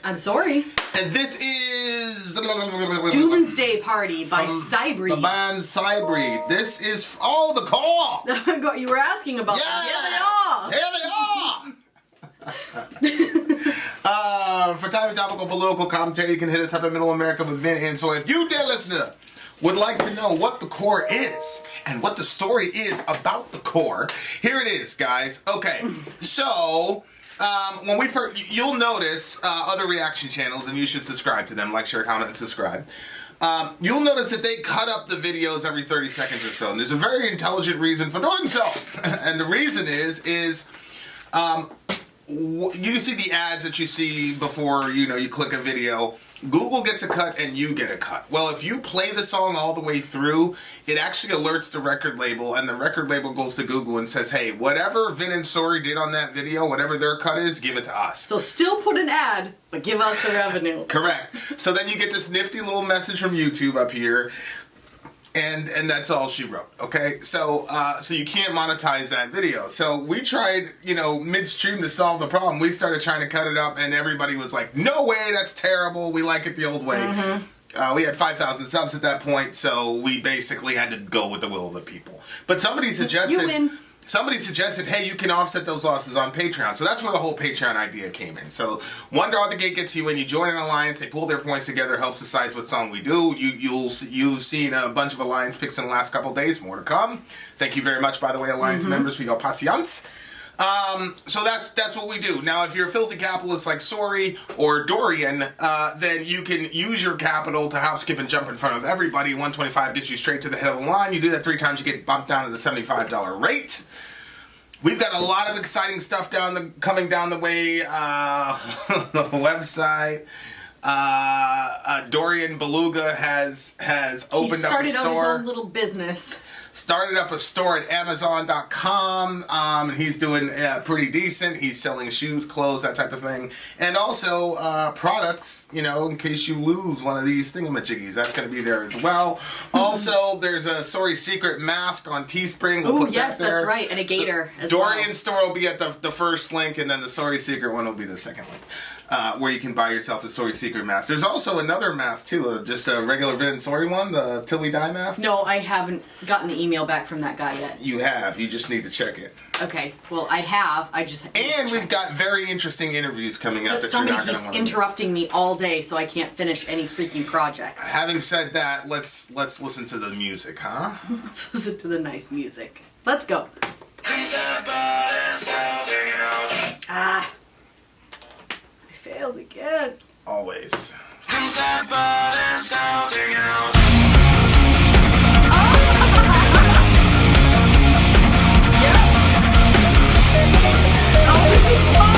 I'm sorry. And this is... Doomsday Party by Sybreed. The band Sybreed. This is... the call! You were asking about that. Here they are! For time and topical political commentary, you can hit us up in Middle America with Vin and Sori. If you, dear listener, would like to know what the core is and what the story is about the core, here it is, guys. Okay, so... when we first, you'll notice other reaction channels, and you should subscribe to them, like, share, comment, and subscribe. You'll notice that they cut up the videos every 30 seconds or so, and there's a very intelligent reason for doing so. And the reason is you see the ads that you see before, you click a video. Google gets a cut and you get a cut. Well, if you play the song all the way through, it actually alerts the record label, and the record label goes to Google and says, hey, whatever Vin and Sori did on that video, whatever their cut is, give it to us. So still put an ad, but give us the revenue. Correct. So then you get this nifty little message from YouTube up here, and that's all she wrote, okay? So you can't monetize that video. So we tried, midstream to solve the problem. We started trying to cut it up, and everybody was like, no way, that's terrible. We like it the old way. Mm-hmm. We had 5,000 subs at that point, so we basically had to go with the will of the people. But somebody suggested... hey, you can offset those losses on Patreon. So that's where the whole Patreon idea came in. So $1 at the gate gets you in. You join an alliance. They pull their points together. Helps decides what song we do. You've seen a bunch of alliance picks in the last couple of days. More to come. Thank you very much, by the way, alliance members, for your patience. So that's what we do. Now, if you're a filthy capitalist like Sori or Dorian, then you can use your capital to hop, skip, and jump in front of everybody. 125 gets you straight to the head of the line. You do that 3 times, you get bumped down to the $75 rate. We've got a lot of exciting stuff coming down the way. The website. Dorian Beluga has opened up a store. He started up his own little business. Started up a store at Amazon.com. He's doing pretty decent. He's selling shoes, clothes, that type of thing. And also products, in case you lose one of these thingamajiggies. That's going to be there as well. Also, there's a Sori Secret mask on Teespring. Oh, yes, that's right. And a gator as well. Dorian's store will be at the first link, and then the Sori Secret one will be the second link. Where you can buy yourself the Sori Secret mask. There's also another mask, too. Just a regular Vin and Sori one, the Till We Die mask. No, I haven't gotten an email back from that guy yet. You have. You just need to check it. Okay. Well, I have. I just... And we've got very interesting interviews coming up that you're not going to want to miss. Somebody keeps interrupting me all day, so I can't finish any freaking projects. Having said that, let's listen to the music, huh? Let's listen to the nice music. Let's go. Ah. Failed again. Always. Oh, this is fun!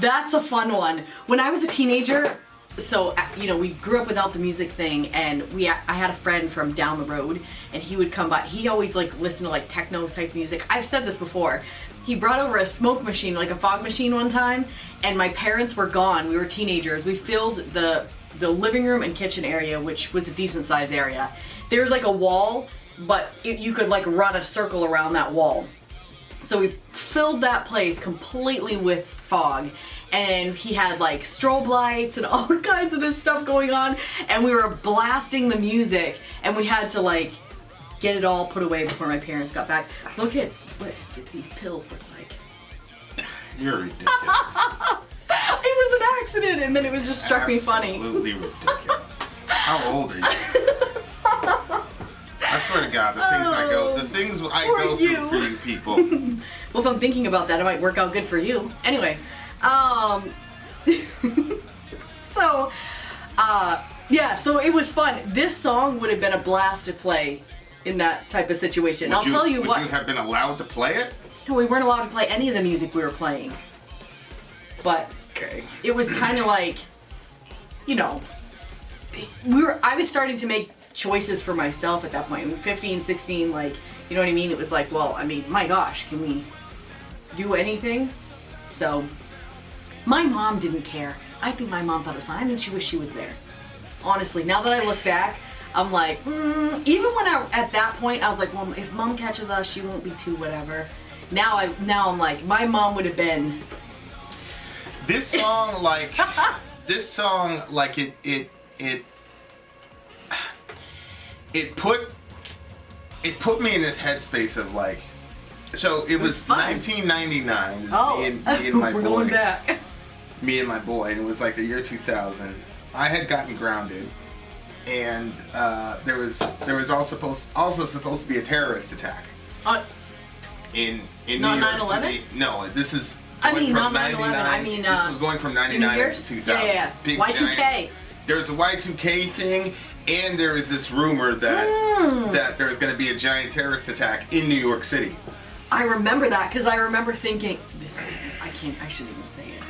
That's a fun one. When I was a teenager, so we grew up without the music thing, and I had a friend from down the road, and he would come by. He always listened to techno type music. I've said this before. He brought over a smoke machine, like a fog machine one time, and my parents were gone. We were teenagers. We filled the living room and kitchen area, which was a decent sized area. There's a wall, but you could run a circle around that wall. So we filled that place completely with fog, and he had strobe lights and all kinds of this stuff going on, and we were blasting the music, and we had to get it all put away before my parents got back. Look at what these pills look like. You're ridiculous. It was an accident, and then it was just struck me funny. Absolutely ridiculous. How old are you? I swear to God, the things I go through for you people. Well, if I'm thinking about that, it might work out good for you. Anyway, so it was fun. This song would have been a blast to play in that type of situation. Would you have been allowed to play it? No, we weren't allowed to play any of the music we were playing. But okay, it was kind of I was starting to make choices for myself at that point. 15, 16, you know what I mean? It was my gosh, can we do anything? So, my mom didn't care. I think my mom thought it was fun. I think she wished she was there. Honestly, now that I look back, I'm even when at that point, I was well, if mom catches us, she won't be too whatever. Now I'm my mom would have been. This song, it put me in this headspace of so it was 1999. Oh, me and my we're boy, going back. Me and my boy, and it was the year 2000. I had gotten grounded, and there was also supposed to be a terrorist attack in New York City. No, this is. Not 9/11. This was going from 99 to 2000. Yeah. Big Y2K. Giant. There's a Y2K thing, and there is this rumor that there's going to be a giant terrorist attack in New York City. I remember that because I remember thinking, I shouldn't even say it.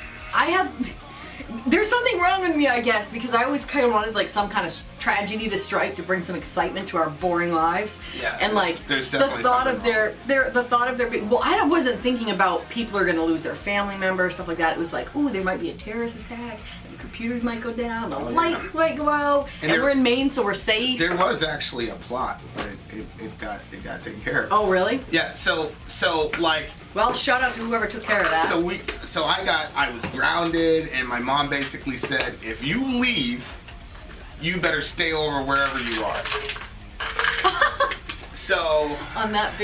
There's something wrong with me, I guess, because I always kind of wanted some kind of tragedy to strike to bring some excitement to our boring lives. Yeah, and there's the definitely thought of their I wasn't thinking about people are going to lose their family members, stuff like that. It was ooh, there might be a terrorist attack. The computers might go down. The lights might go out. And we're in Maine, so we're safe. There was actually a plot, but it got taken care of. Oh, really? Yeah. So Well, shout out to whoever took care of that. I was grounded, and my mom basically said, if you leave, you better stay over wherever you are. So on that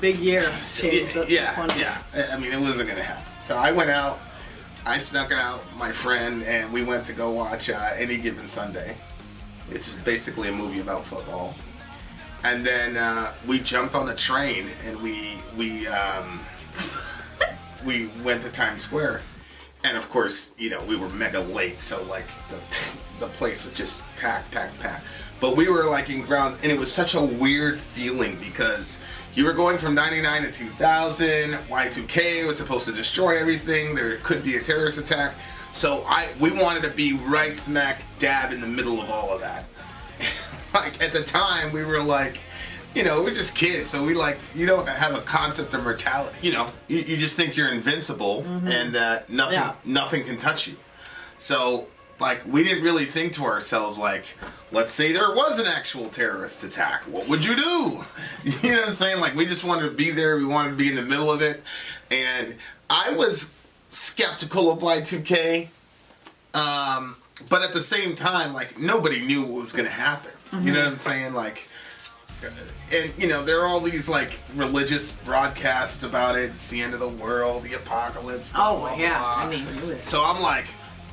big year change, that's yeah, funny. Yeah. I mean, it wasn't gonna happen. So I went out. I snuck out my friend, and we went to go watch Any Given Sunday, which is basically a movie about football. And then we jumped on the train, and we went to Times Square. And of course, we were mega late, so the place was just packed. But we were in ground, and it was such a weird feeling because you were going from 99 to 2000. Y2K was supposed to destroy everything. There could be a terrorist attack. So we wanted to be right smack dab in the middle of all of that. At the time, we were we're just kids, so we you don't have a concept of mortality. You just think you're invincible, and that nothing can touch you. So we didn't really think to ourselves let's say there was an actual terrorist attack. What would you do? You know what I'm saying? We just wanted to be there. We wanted to be in the middle of it, and I was skeptical of Y2K, but at the same time, nobody knew what was going to happen. You know what I'm saying? And there are all these religious broadcasts about it. It's the end of the world, the apocalypse. Blah, blah, yeah. blah. I mean, so I'm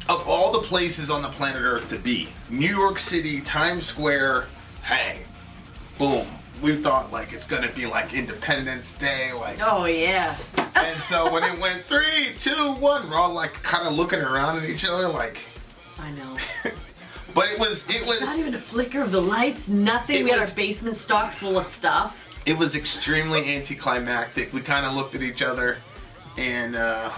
of all the places on the planet Earth to be, New York City, Times Square, hey, boom. We thought it's gonna be Independence Day, oh yeah. And so when it went 3, 2, 1, we're all kind of looking around at each other I know. But it was not even a flicker of the lights, nothing. We had our basement stocked full of stuff. It was extremely anticlimactic. We kind of looked at each other, and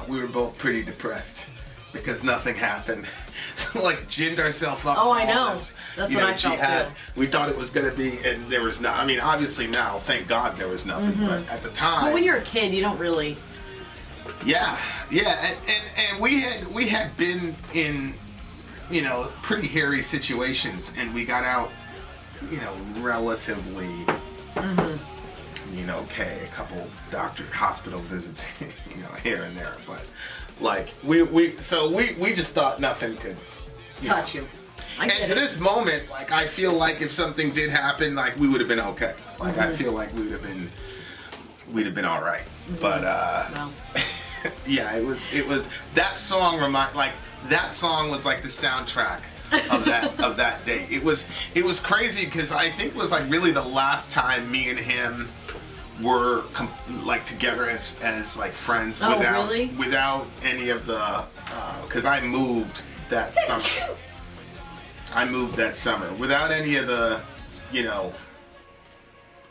we were both pretty depressed. because nothing happened. So like ginned ourselves up. Oh, for I all know. this, That's what I felt jihad. too. We thought it was gonna be, and there was no. I mean, obviously now, thank God there was nothing. But at the time, But when you're a kid, you don't really. yeah, and we had been in, pretty hairy situations, and we got out, relatively, okay, a couple hospital visits, here and there, but like we just thought nothing could Touch you. I And get to it. this moment, like I feel like if something did happen, like we would have been okay. Like I feel like we'd have been all right. But Well, yeah, it was that song that song was like the soundtrack of that day. It was crazy because I think it was like really the last time me and him were like together as like friends without any of the because I moved that summer. I moved that summer without any of the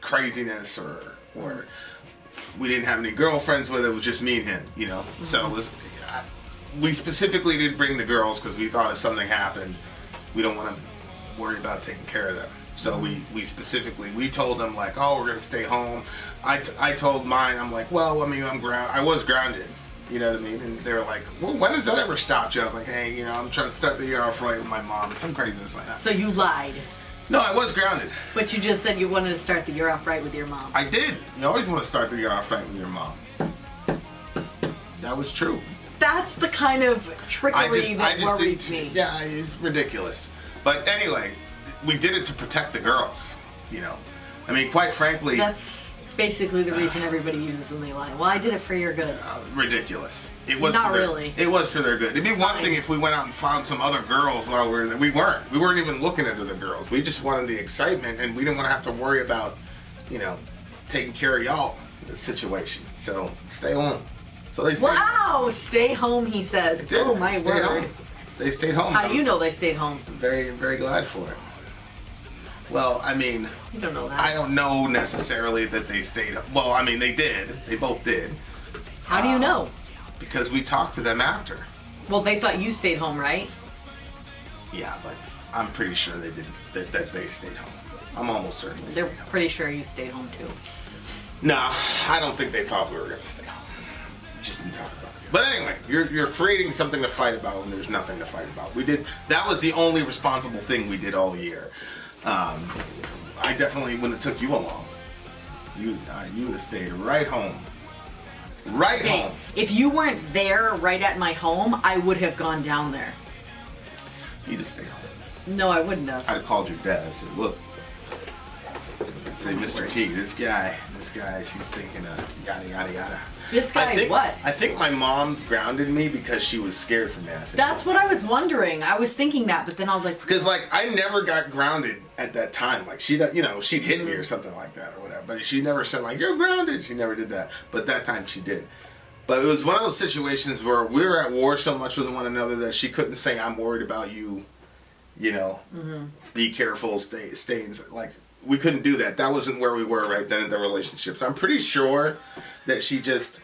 craziness or we didn't have any girlfriends with it. It was just me and him, So it was. We specifically didn't bring the girls because we thought if something happened, we don't want to worry about taking care of them. So we specifically told them like, oh, we're gonna stay home. I told mine, I'm like, well, I mean, I was grounded. You know what I mean? And they were like, well, when does that ever stop you? I was like, hey, I'm trying to start the year off right with my mom. Some craziness like that. so you lied, No, I was grounded. but you just said you wanted to start the year off right with your mom. I did. You always want to start the year off right with your mom. That was true. That's the kind of trickery that worries me. Yeah, it's ridiculous. But anyway, we did it to protect the girls. I mean, quite frankly, That's basically the reason everybody uses when they lie. Well, I did it for your good. ridiculous. It was Not for their, really. It was for their good. It'd be one Fine. thing if we went out and found some other girls while we were there. We weren't. We weren't even looking into the girls. We just wanted the excitement, and we didn't want to have to worry about, taking care of y'all in the situation. So stay home. So they stayed. Wow! Stay home, he says. They did. Oh my They stayed word. home. They stayed home. How do you know they stayed home? I'm very, very glad for it. Well, I mean, You don't know that. I don't know necessarily that they stayed. Well, I mean, they did. They both did. How do you know? Because we talked to them after. Well, they thought you stayed home, right? Yeah, but I'm pretty sure they didn't. That they stayed home. I'm almost certain they They're stayed home. pretty sure you stayed home too. No, I don't think they thought we were going to stay home. Just didn't talk about it. But anyway, you're creating something to fight about when there's nothing to fight about. That was the only responsible thing we did all year. I definitely wouldn't have took you along. You would have stayed right home. Right Hey, home. if you weren't there right at my home, I would have gone down there. You just stayed home. No, I wouldn't have. I'd have called your dad. I said, look. I'd say, Mr. T, this guy, she's thinking yada, yada, yada. This guy, what? I think my mom grounded me because she was scared for me. I think. That's what I was wondering. I was thinking that, but then I was like, Because like I never got grounded at that time. Like she'd hit me or something like that or whatever. But she never said like you're grounded. She never did that. But that time she did. But it was one of those situations where we were at war so much with one another that she couldn't say I'm worried about you. Be careful, stay. Like we couldn't do that. That wasn't where we were right then in the relationships. I'm pretty sure that she just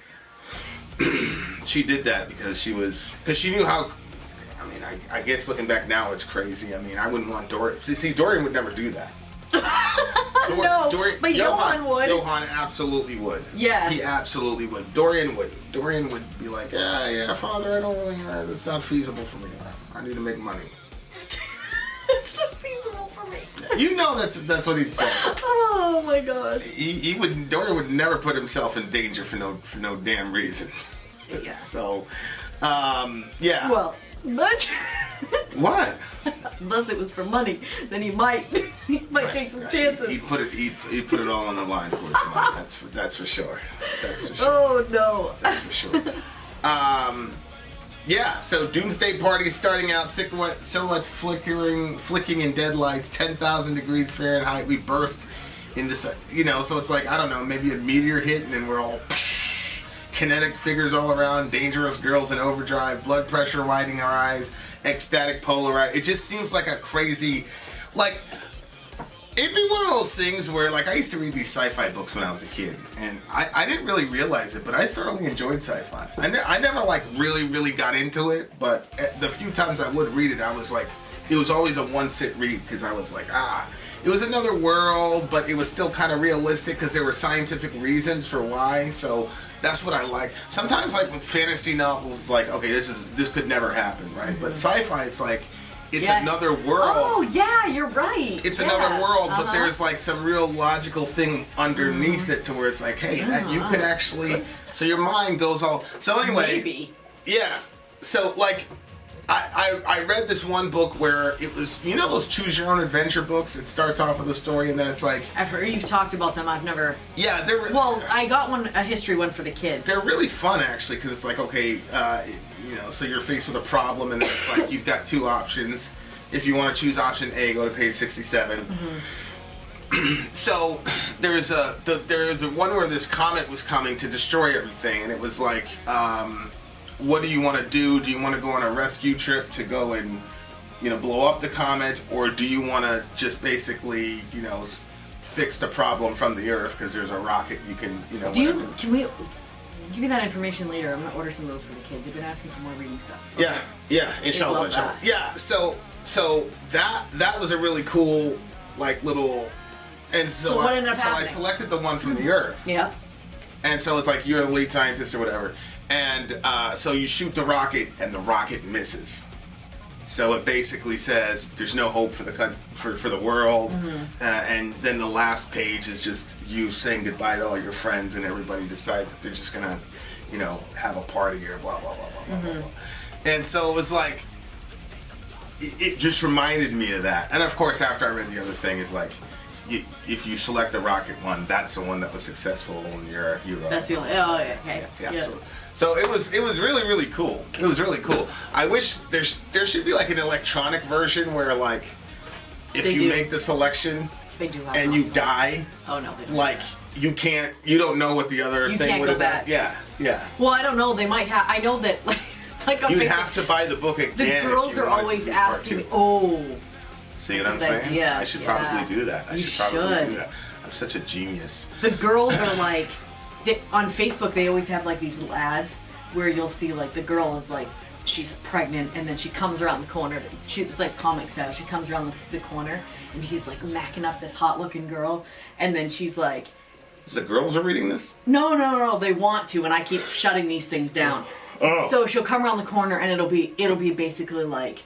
she did that because she knew how. I mean, I guess looking back now, it's crazy. I mean, I wouldn't want Dorian. See, Dorian would never do that. No, but Johan would. Johan absolutely would. Yeah. He absolutely would. Dorian would. Dorian would be like, yeah, Father, I don't really. It's not feasible for me. I need to make money. it's not feasible for me. That's what he'd say. Oh my god. Dorian would never put himself in danger for no damn reason. Yeah. So, yeah. Well, but What? unless it was for money, then he might take some chances. He'd put it all on the line for his money. That's for sure. That's for sure. Oh no. That's for sure. Yeah, so Doomsday Party starting out, silhouettes flicking in deadlights, 10,000 degrees Fahrenheit. We burst into, so it's like, I don't know, maybe a meteor hit and then we're all kinetic figures all around, dangerous girls in overdrive, blood pressure widening our eyes, ecstatic polarized. It just seems like a crazy, like, it'd be one of those things where, like, I used to read these sci-fi books when I was a kid, and I didn't really realize it, but I thoroughly enjoyed sci-fi. I never, like, really got into it, but the few times I would read it, I was like, it was always a one-sit read, because I was like, it was another world, but it was still kind of realistic, because there were scientific reasons for why, so that's what I like. Sometimes, like, with fantasy novels, it's like, okay, this could never happen, right? Mm-hmm. But sci-fi, it's like, it's another world. Oh, yeah, you're right. It's another world, but there's like some real logical thing underneath it to where it's like, hey, you could actually. So your mind goes all. So anyway. Maybe. Yeah. So like, I read this one book where it was, you know, those choose your own adventure books. It starts off with a story and then it's like. I've heard you've talked about them. I've never. Yeah, they're. Well, I got a history one for the kids. They're really fun actually, because it's like, okay. You know, so you're faced with a problem, and then it's like you've got two options. If you want to choose option A, go to page 67. Mm-hmm. So there's a one where this comet was coming to destroy everything, and it was like, what do you want to do? Do you want to go on a rescue trip to go and, you know, blow up the comet, or do you want to just basically, you know, fix the problem from the Earth because there's a rocket you can, you know. Can we? Give me that information later. I'm gonna order some of those for the kids. They've been asking for more reading stuff. Okay. Yeah, inshallah. Yeah, so that was a really cool, like, little, and so what ended up happening? I selected the one from the Earth. Yeah. And so it's like you're the lead scientist or whatever, and so you shoot the rocket and the rocket misses. So it basically says there's no hope for the world, and then the last page is just you saying goodbye to all your friends, and everybody decides that they're just gonna, you know, have a party or blah blah blah blah blah blah. And so it was like, it just reminded me of that. And of course, after I read the other thing, is like, if you select the rocket one, that's the one that was successful, and you're a hero. That's the only. Oh, yeah, okay. Yeah. So it was really cool. It was really cool. I wish there should be like an electronic version where, like, if you make the selection and you die, oh no, like you don't know what the other thing would have been. Yeah. Well, I don't know. They might have. I know that like you'd have to buy the book again. The girls are always asking me. Oh. See what I'm saying? Yeah. I should probably do that. I should probably do that. I'm such a genius. The girls are like. On Facebook, they always have like these little ads where you'll see like the girl is like, she's pregnant, and then she comes around the corner. It's like comic style. She comes around the corner, and he's like macking up this hot-looking girl, and then she's like, the girls are reading this? No. They want to, and I keep shutting these things down. Oh. So she'll come around the corner, and it'll be basically like,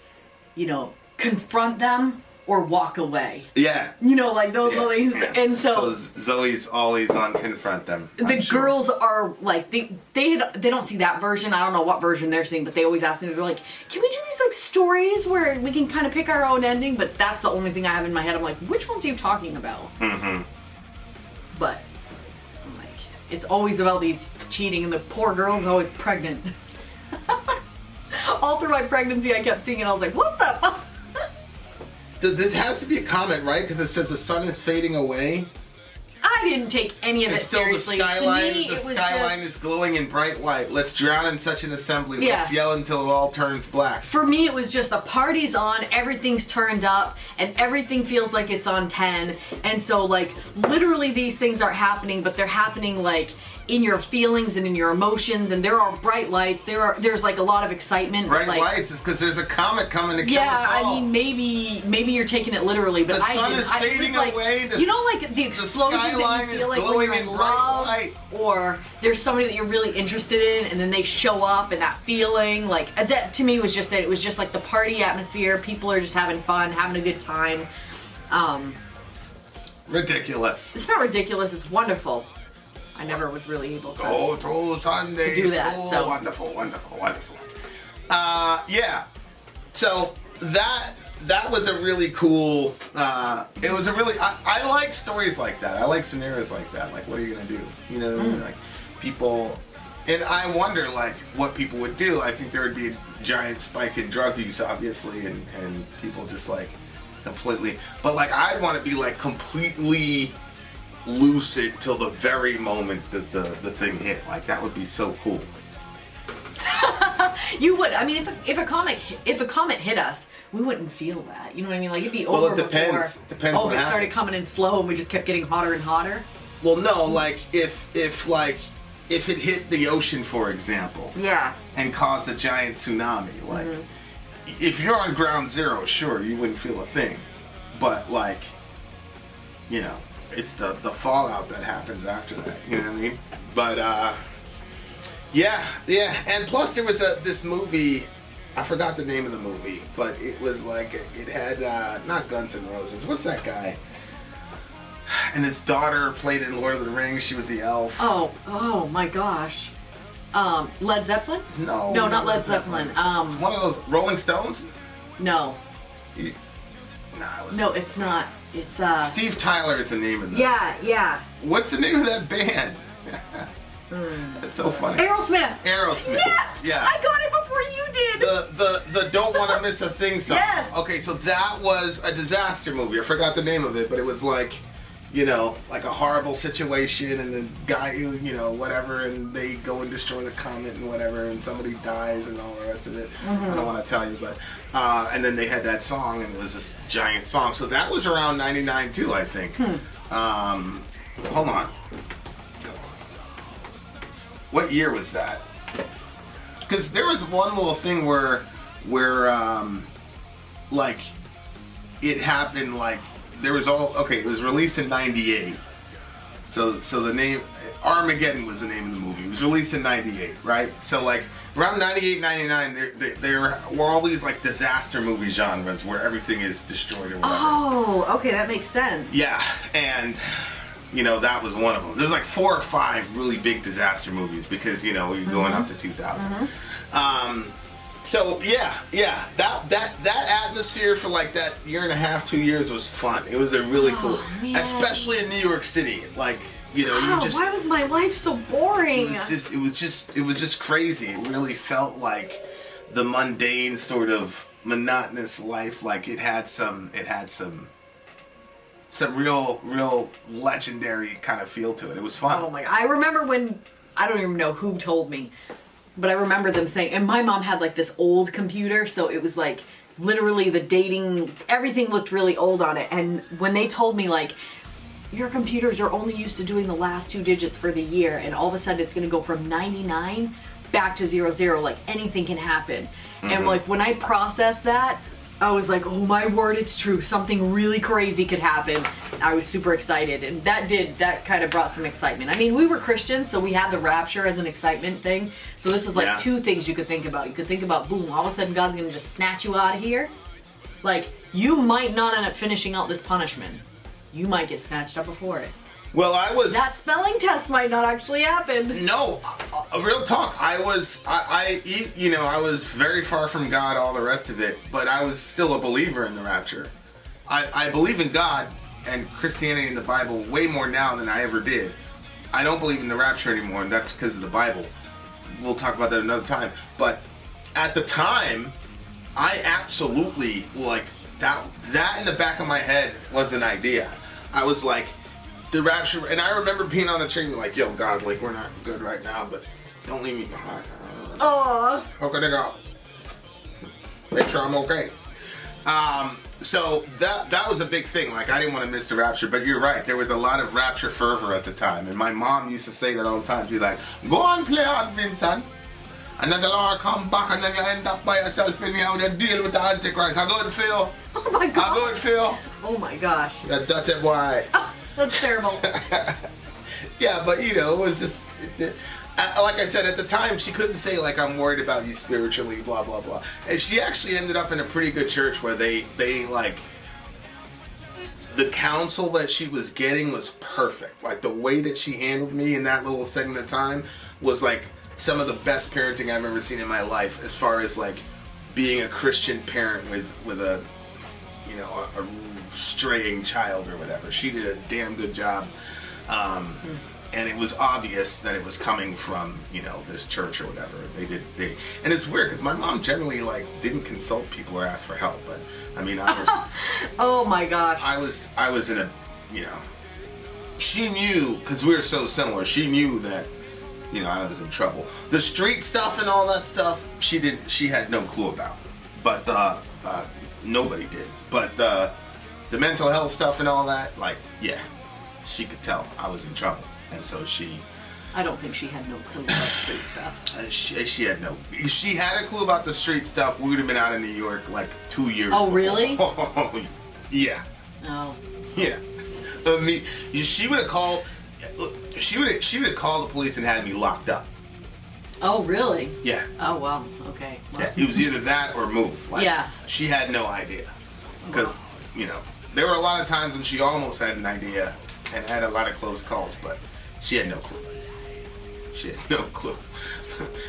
you know, confront them or walk away. Yeah. You know, like those little things. Yeah. And so Zoe's always on confront them. The girls are like, they don't see that version. I don't know what version they're seeing, but they always ask me, they're like, can we do these like stories where we can kind of pick our own ending? But that's the only thing I have in my head. I'm like, which ones are you talking about? Mm-hmm. But I'm like, it's always about these cheating, and the poor girl's always pregnant. All through my pregnancy, I kept seeing it. I was like, what the fuck? This has to be a comment, right? Because it says the sun is fading away. I didn't take any of it seriously. The skyline is glowing in bright white. Let's drown in such an assembly. Yeah. Let's yell until it all turns black. For me, it was just the party's on, everything's turned up, and everything feels like it's on 10. And so, like, literally these things aren't happening, but they're happening, like, in your feelings and in your emotions, and there are bright lights. There's like a lot of excitement. Bright lights is because there's a comet coming to kill us all. Yeah, I mean, maybe you're taking it literally, but the sun is fading away. You know, like the explosion that you feel like when you're in love, or there's somebody that you're really interested in, and then they show up, and that feeling, like that to me was just that it was just like the party atmosphere. People are just having fun, having a good time. Ridiculous. It's not ridiculous. It's wonderful. I never was really able to go to Sunday to do that. School. So wonderful. Yeah. So that was a really cool. It was a really. I like stories like that. I like scenarios like that. Like, what are you gonna do? You know what I mean? Like, people, and I wonder like what people would do. I think there would be a giant spike in drug use, obviously, and people just like completely. But like, I'd want to be like completely lucid till the very moment that the thing hit. Like, that would be so cool. You would. I mean, if a comet hit us, we wouldn't feel that. You know what I mean? Like it'd be Well, over it depends. before. Depends Oh, what if it started happens. coming in slow and we just kept getting hotter and hotter. Well, no, like if it hit the ocean, for example, Yeah. and caused a giant tsunami, like if you're on ground zero, sure, you wouldn't feel a thing, but like, you know, it's the fallout that happens after that. You know what I mean? But yeah, and plus there was this movie. I forgot the name of the movie, but it was like it had not Guns N' Roses. What's that guy? And his daughter played in Lord of the Rings. She was the elf. Oh my gosh. Led Zeppelin? No, No, not Led Zeppelin. It's one of those Rolling Stones. No. Nah, it was No, it's not. It's Steve Tyler is the name of the. Yeah. What's the name of that band? That's so funny. Aerosmith. Aerosmith. Yes! Yeah. I got it before you did. The Don't Want to Miss a Thing song. Yes. Okay, so that was a disaster movie. I forgot the name of it, but it was like, you know, like a horrible situation, and the guy, you know, whatever, and they go and destroy the comet and whatever, and somebody dies and all the rest of it. I don't want to tell you, but and then they had that song, and it was this giant song. So that was around '99 too, I think. Hold on. What year was that? Because there was one little thing where like it happened, like there was it was released in '98. So the name Armageddon was the name of the movie. It was released in '98, right? So like around '98, '99, there were all these like disaster movie genres where everything is destroyed or whatever. Oh, okay, that makes sense. Yeah, and you know, that was one of them. There's like 4 or 5 really big disaster movies because, you know, you're going up to 2000. So yeah, that atmosphere for like that year and a half, 2 years was fun. It was a really cool, man. especially in New York City. Like, you know, Wow, you just why was my life so boring? it was just crazy. It really felt like the mundane sort of monotonous life. Like it had some real legendary kind of feel to it. It was fun. Oh my god. I remember when, I don't even know who told me, but I remember them saying, and my mom had like this old computer, so it was like literally the dating, everything looked really old on it. And when they told me like, your computers are only used to doing the last 2 digits for the year, and all of a sudden it's gonna go from 99 back to 00, like anything can happen. And like when I processed that, I was like, oh my word, it's true. Something really crazy could happen. I was super excited, and that kind of brought some excitement. I mean, we were Christians, so we had the rapture as an excitement thing. So this is like 2 things you could think about. You could think about, boom, all of a sudden God's gonna just snatch you out of here. Like, you might not end up finishing out this punishment. You might get snatched up before it. Well, That spelling test might not actually happen. No, real talk. I was very far from God, all the rest of it, but I was still a believer in the rapture. I believe in God and Christianity and the Bible way more now than I ever did. I don't believe in the rapture anymore, and that's because of the Bible. We'll talk about that another time. But at the time, I absolutely, like, that in the back of my head was an idea. I was like, the rapture, and I remember being on the train like, yo, God, like, we're not good right now, but don't leave me behind. Aww. Okay, they go. Make sure I'm okay. So that was a big thing. Like, I didn't want to miss the rapture, but you're right. There was a lot of rapture fervor at the time, and my mom used to say that all the time. She's like, go on, play on, Vincent. And then the Lord come back, and then you end up by yourself in here with a deal with the Antichrist. I go to Phil. Oh my god. I go to Phil. Oh my gosh. That dirty boy. That's terrible. Yeah, but you know, it was just, like I said, at the time, she couldn't say, like, I'm worried about you spiritually, blah, blah, blah. And she actually ended up in a pretty good church where they like, the counsel that she was getting was perfect. Like, the way that she handled me in that little segment of time was, like, some of the best parenting I've ever seen in my life, as far as, like, being a Christian parent with a, you know, a straying child or whatever. She did a damn good job. And it was obvious that it was coming from, you know, this church or whatever. And it's weird because my mom generally, like, didn't consult people or ask for help. But I mean, I was. Oh my gosh. I was in a, you know. She knew, because we were so similar. She knew that, you know, I was in trouble. The street stuff and all that stuff, she had no clue about. But nobody did. But the mental health stuff and all that, like, yeah, she could tell I was in trouble, and so she. I don't think she had no clue about street stuff. She had no. If she had a clue about the street stuff, we would have been out in New York like 2 years. Oh, before. really? Oh, yeah. Oh. Yeah. I mean, she would have called. She would have called the police and had me locked up. Oh, really? Yeah. Oh, well, okay. Well. Yeah. It was either that or move. Like, yeah. She had no idea, because there were a lot of times when she almost had an idea and had a lot of close calls, but she had no clue. She had no clue.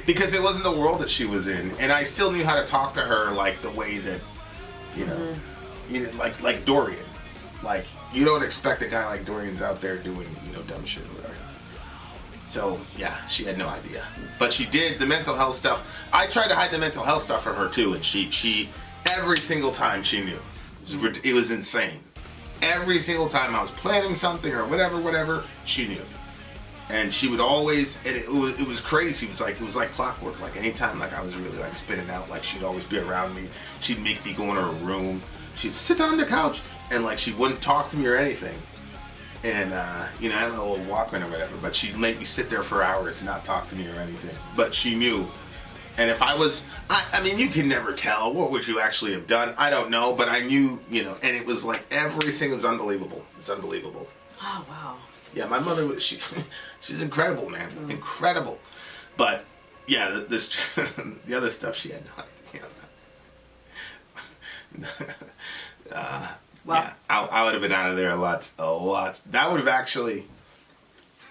Because it wasn't the world that she was in, and I still knew how to talk to her like the way that, like Dorian. Like, you don't expect a guy like Dorian's out there doing, dumb shit or whatever. So, yeah, she had no idea. But she did the mental health stuff. I tried to hide the mental health stuff from her too, and she every single time she knew. It was insane. Every single time I was planning something or whatever, she knew. And she would always, and it was crazy. It was like clockwork. Like, anytime like I was really like spinning out, like, she'd always be around me. She'd make me go in her room. She'd sit on the couch, and like, she wouldn't talk to me or anything. And I had a little Walkman or whatever, but she'd make me sit there for hours and not talk to me or anything. But she knew. And if I was, I mean, you can never tell. What would you actually have done? I don't know, but I knew, and it was like every single, it was unbelievable. It's unbelievable. Oh, wow. Yeah, my mother was, she's incredible, man. Incredible. But, yeah, the other stuff she had no idea. Yeah, I would have been out of there a lot. That would have actually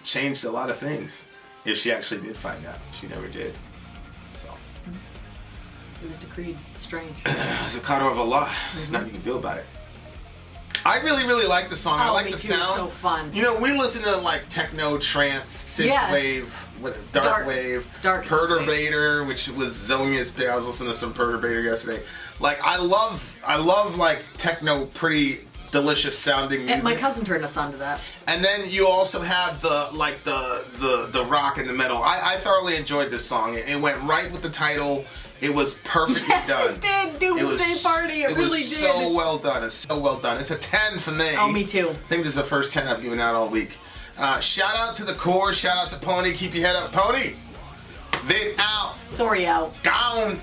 changed a lot of things if she actually did find out. She never did. So. It was decreed. Strange. It's a qadar of Allah. There's nothing you can do about it. I really, really like the song. I like the sound. It's so fun. We listen to like techno, trance, synth wave, dark wave, Perturbator, which was Zonia's pick. I was listening to some Perturbator yesterday. Like, I love like techno, pretty delicious sounding music. And my cousin turned us on to that. And then you also have the rock and the metal. I thoroughly enjoyed this song. It went right with the title. It was perfectly done. It did. Doomsday Party. It really did. It was so well done. It's so well done. It's a 10 for me. Oh, me too. I think this is the first 10 I've given out all week. Shout out to the core. Shout out to Pony. Keep your head up, Pony. Vin out. Sori out. Down.